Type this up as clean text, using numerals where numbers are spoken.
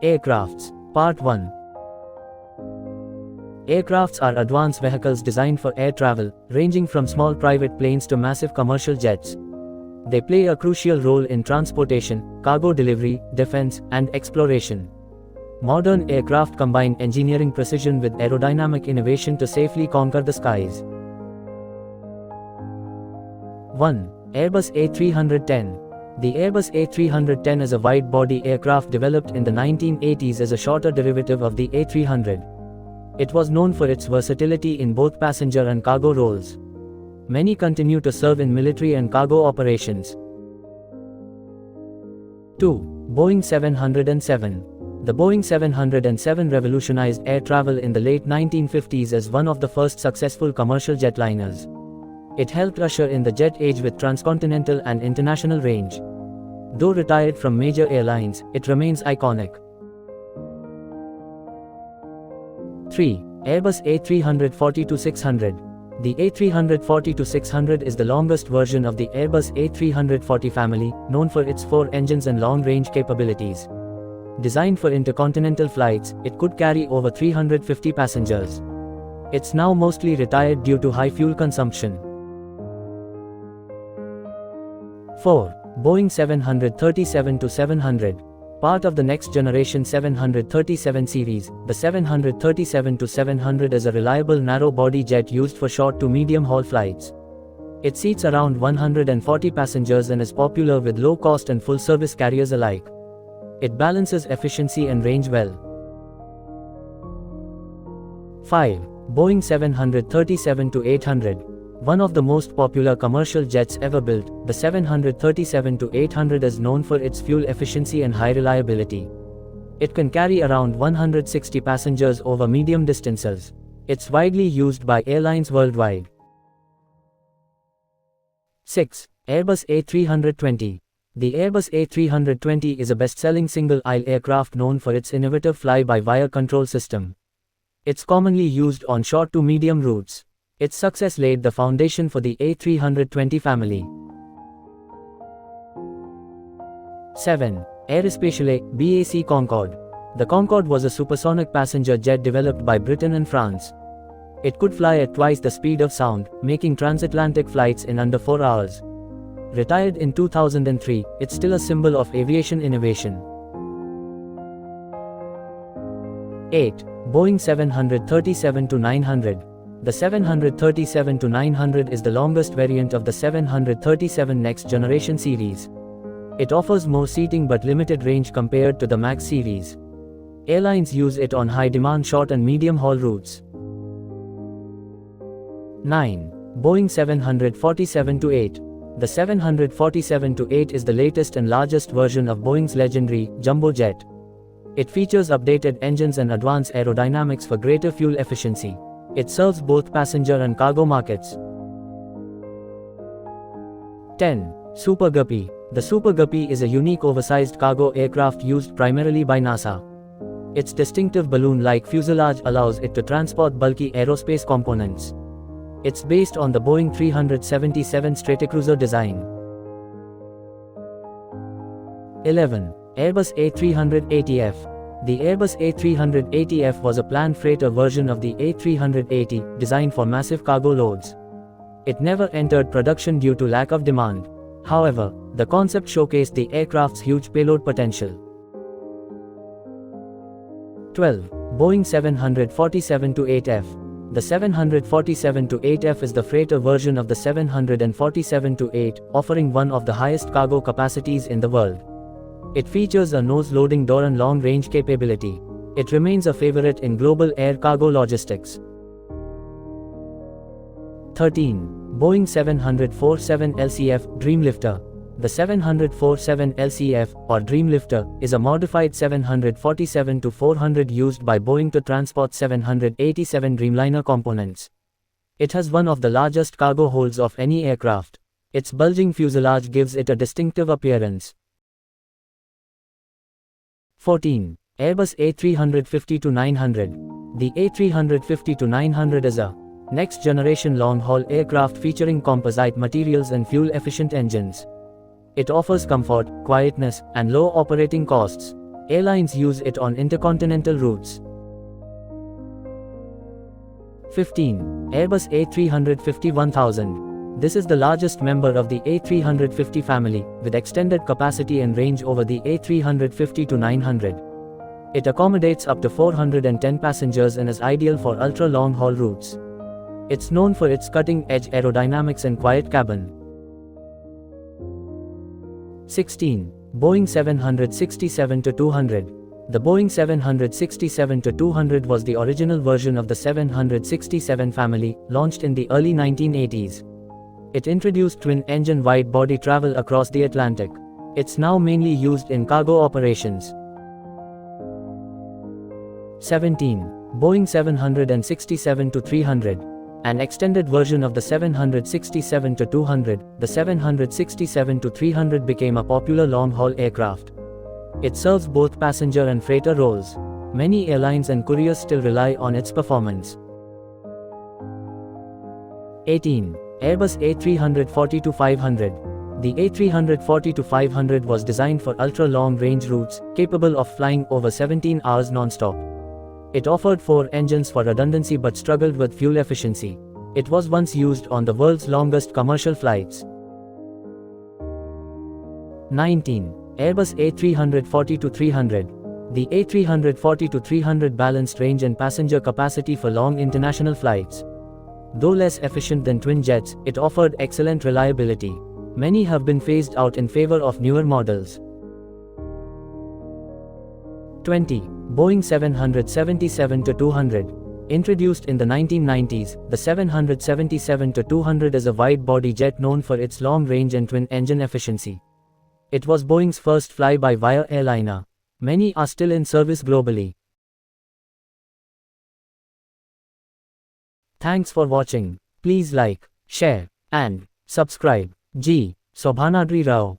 Aircrafts. Part 1. Aircrafts are advanced vehicles designed for air travel, ranging from small private planes to massive commercial jets. They play a crucial role in transportation, cargo delivery, defense, and exploration. Modern aircraft combine engineering precision with aerodynamic innovation to safely conquer the skies. 1. Airbus A310. The Airbus A310 is a wide-body aircraft developed in the 1980s as a shorter derivative of the A300. It was known for its versatility in both passenger and cargo roles. Many continue to serve in military and cargo operations. 2. Boeing 707. The Boeing 707 revolutionized air travel in the late 1950s as one of the first successful commercial jetliners. It helped usher in the jet age with transcontinental and international range. Though retired from major airlines, it remains iconic. 3. Airbus A340-600. The A340-600 is the longest version of the Airbus A340 family, known for its 4 engines and long-range capabilities. Designed for intercontinental flights, it could carry over 350 passengers. It's now mostly retired due to high fuel consumption. 4. Boeing 737-700. Part of the next generation 737 series, the 737-700 is a reliable narrow-body jet used for short to medium-haul flights. It seats around 140 passengers and is popular with low-cost and full-service carriers alike. It balances efficiency and range well. 5. Boeing 737-800. One of the most popular commercial jets ever built, the 737-800 is known for its fuel efficiency and high reliability. It can carry around 160 passengers over medium distances. It's widely used by airlines worldwide. 6. Airbus A320. The Airbus A320 is a best-selling single-aisle aircraft known for its innovative fly-by-wire control system. It's commonly used on short to medium routes. Its success laid the foundation for the A320 family. 7. Aerospatiale, BAC Concorde. The Concorde was a supersonic passenger jet developed by Britain and France. It could fly at twice the speed of sound, making transatlantic flights in under 4 hours. Retired in 2003, it's still a symbol of aviation innovation. 8. Boeing 737-900. The 737-900 is the longest variant of the 737 Next Generation series. It offers more seating but limited range compared to the MAX series. Airlines use it on high-demand short and medium-haul routes. 9. Boeing 747-8. The 747-8 is the latest and largest version of Boeing's legendary jumbo jet. It features updated engines and advanced aerodynamics for greater fuel efficiency. It serves both passenger and cargo markets. 10. Super Guppy. The Super Guppy is a unique oversized cargo aircraft used primarily by NASA. Its distinctive balloon-like fuselage allows it to transport bulky aerospace components. It's based on the Boeing 377 Stratocruiser design. 11. Airbus A380F. The Airbus A380F was a planned freighter version of the A380, designed for massive cargo loads. It never entered production due to lack of demand. However, the concept showcased the aircraft's huge payload potential. 12. Boeing 747-8F. The 747-8F is the freighter version of the 747-8, offering one of the highest cargo capacities in the world. It features a nose-loading door and long-range capability. It remains a favorite in global air cargo logistics. 13. Boeing 747 LCF Dreamlifter. The 747 LCF, or Dreamlifter, is a modified 747-400 used by Boeing to transport 787 Dreamliner components. It has one of the largest cargo holds of any aircraft. Its bulging fuselage gives it a distinctive appearance. 14. Airbus A350-900. The A350-900 is a next-generation long-haul aircraft featuring composite materials and fuel-efficient engines. It offers comfort, quietness, and low operating costs. Airlines use it on intercontinental routes. 15. Airbus A350-1000. This is the largest member of the A350 family, with extended capacity and range over the A350-900. It accommodates up to 410 passengers and is ideal for ultra-long-haul routes. It's known for its cutting-edge aerodynamics and quiet cabin. 16. Boeing 767-200. The Boeing 767-200 was the original version of the 767 family, launched in the early 1980s. It introduced twin-engine wide-body travel across the Atlantic. It's now mainly used in cargo operations. 17. Boeing 767-300. An extended version of the 767-200, the 767-300 became a popular long-haul aircraft. It serves both passenger and freighter roles. Many airlines and couriers still rely on its performance. 18. Airbus A340-500. The A340-500 was designed for ultra-long range routes, capable of flying over 17 hours non-stop. It offered 4 engines for redundancy but struggled with fuel efficiency. It was once used on the world's longest commercial flights. 19. Airbus A340-300. The A340-300 balanced range and passenger capacity for long international flights. Though less efficient than twin jets, it offered excellent reliability. Many have been phased out in favor of newer models. 20. Boeing 777-200. Introduced in the 1990s, the 777-200 is a wide-body jet known for its long range and twin-engine efficiency. It was Boeing's first fly-by-wire airliner. Many are still in service globally. Thanks for watching. Please like, share, and subscribe. G. Sobhanadri Rao.